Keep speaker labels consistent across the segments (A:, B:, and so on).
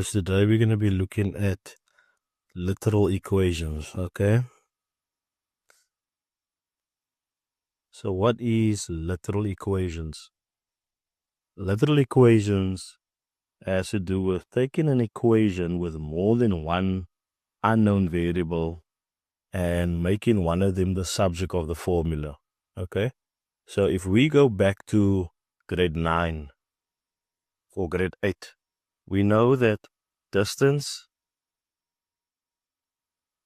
A: guys, today we're going to be looking at literal equations, okay? So what is literal equations? Literal equations has to do with taking an equation with more than one unknown variable and making one of them the subject of the formula, okay? So if we go back to grade 9 or grade 8, we know that distance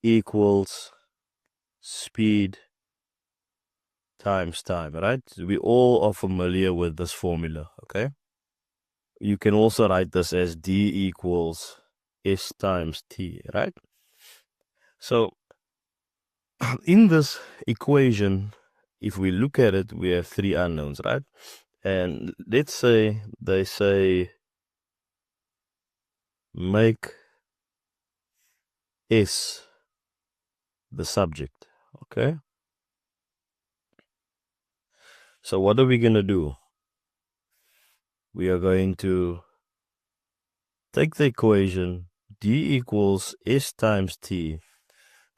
A: equals speed times time, right? We all are familiar with this formula, okay? You can also write this as D equals S times T, right? So in this equation, if we look at it, we have three unknowns, right? And let's say they say make S the subject, okay? So what are we going to do? We are going to take the equation D equals S times T,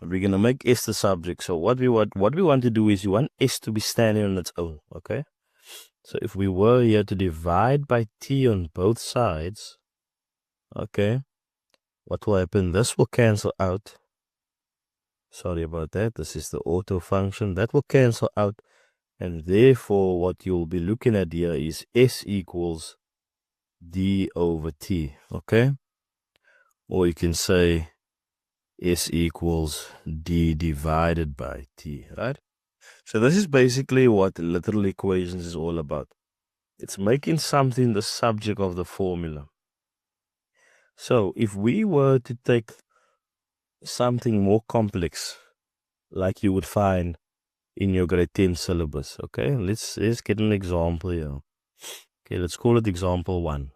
A: but we're going to make S the subject. So what we want to do is you want S to be standing on its own, okay? So if we were here to divide by T on both sides, okay, what will happen? This will cancel out. Sorry about that. This is the auto function. That will cancel out. And therefore, what you'll be looking at here is S equals D over T, okay? Or you can say S equals D divided by T, right? So this is basically what literal equations is all about. It's making something the subject of the formula. So if we were to take something more complex, like you would find in your grade 10 syllabus, okay? Let's get an example here. Okay, let's call it example 1.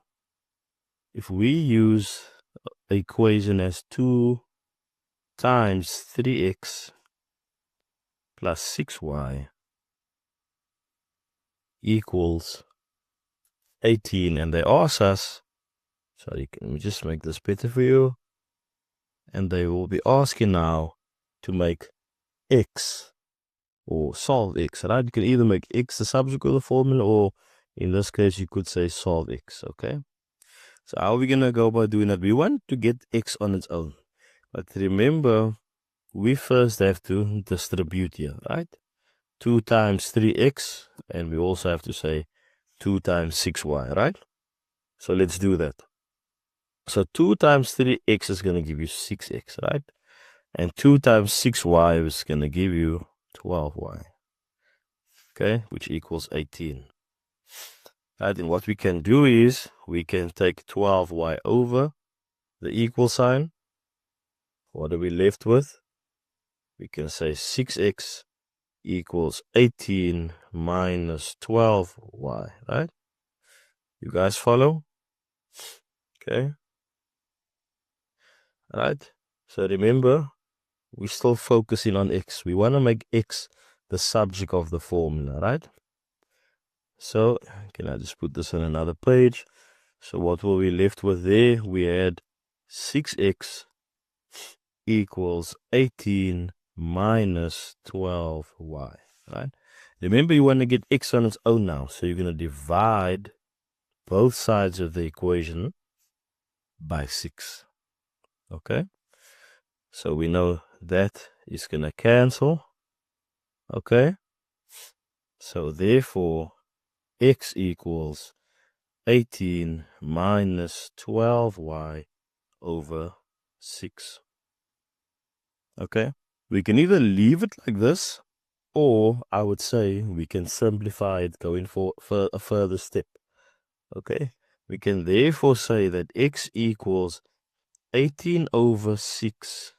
A: If we use the equation as 2 times 3x plus 6y equals 18, and they ask us, sorry, can we just make this better for you? And they will be asking now to make x or solve x, right? You can either make x the subject of the formula, or in this case, you could say solve x, okay? So how are we going to go about doing that? We want to get x on its own. But remember, we first have to distribute here, right? 2 times 3x, and we also have to say 2 times 6y, right? So let's do that. So 2 times 3x is going to give you 6x, right? And 2 times 6y is going to give you 12y, okay, which equals 18. Right, and what we can do is we can take 12y over the equal sign. What are we left with? We can say 6x equals 18 minus 12y, right? You guys follow? Okay. All right. So remember, we're still focusing on x. We want to make x the subject of the formula, right? So can I just put this on another page? So what will we left with there? We had 6x equals 18 minus 12y, right? Remember, you want to get x on its own now. So you're going to divide both sides of the equation by 6, okay? So we know that is going to cancel, okay? So therefore, x equals 18 minus 12y over 6. Okay, we can either leave it like this, or I would say we can simplify it going for a further step. Okay, we can therefore say that x equals 18 over 6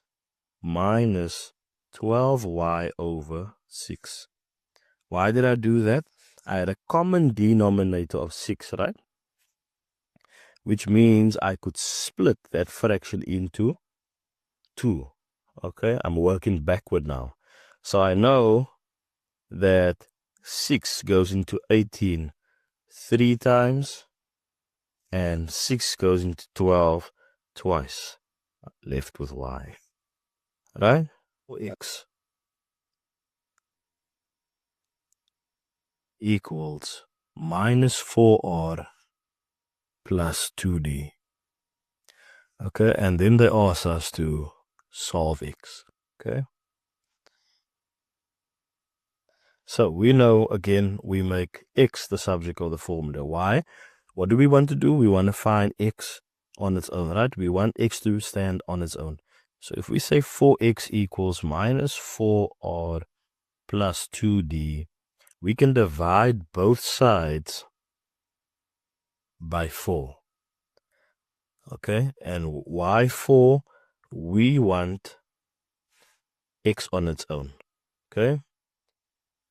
A: minus 12y over 6. Why did I do that? I had a common denominator of 6, right? Which means I could split that fraction into 2. Okay, I'm working backward now. So I know that 6 goes into 18 3 times, and 6 goes into 12 twice, left with y, right? For x equals minus 4r plus 2d. Okay, and then they ask us to solve x. Okay, so we know, again, we make x the subject of the formula. Why? What do we want to do? We want to find x on its own, right? We want x to stand on its own. So if we say 4x equals minus 4r plus 2d, we can divide both sides by 4. Okay, and why 4? We want x on its own. Okay,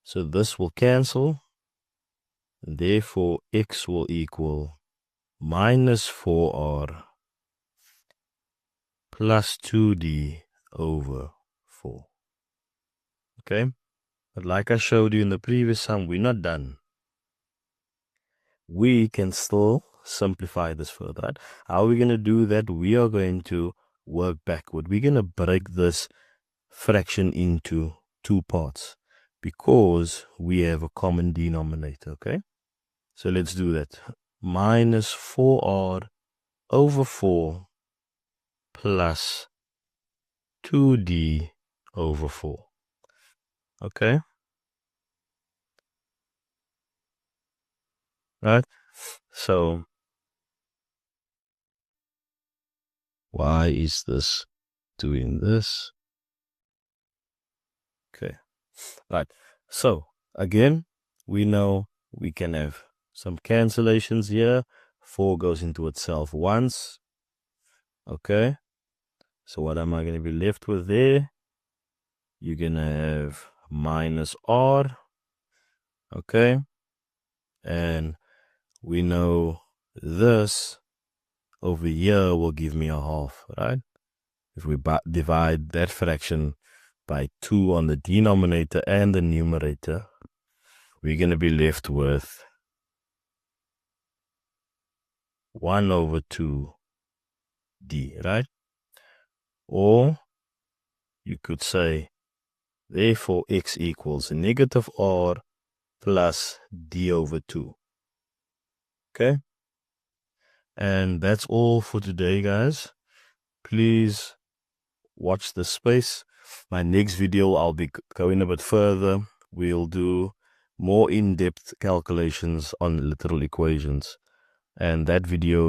A: so this will cancel, and therefore x will equal minus 4r plus 2d over 4. Okay, but like I showed you in the previous sum, we're not done. We can still simplify this further, right? How are we going to do that? We are going to work backward. We're going to break this fraction into two parts because we have a common denominator, okay? So let's do that. Minus 4r over 4 plus 2d over 4. Okay? Right? So why is this doing this? Okay. Right. So again, we know we can have some cancellations here. 4 goes into itself once. Okay. So what am I going to be left with there? You're going to have minus r. Okay. And we know this over here will give me a half, right? If we divide that fraction by 2 on the denominator and the numerator, we're going to be left with 1 over 2d, right? Or you could say, therefore, x equals negative r plus d over 2. Okay? And that's all for today, guys. Please watch the space. My next video, I'll be going a bit further. We'll do more in-depth calculations on literal equations. And that video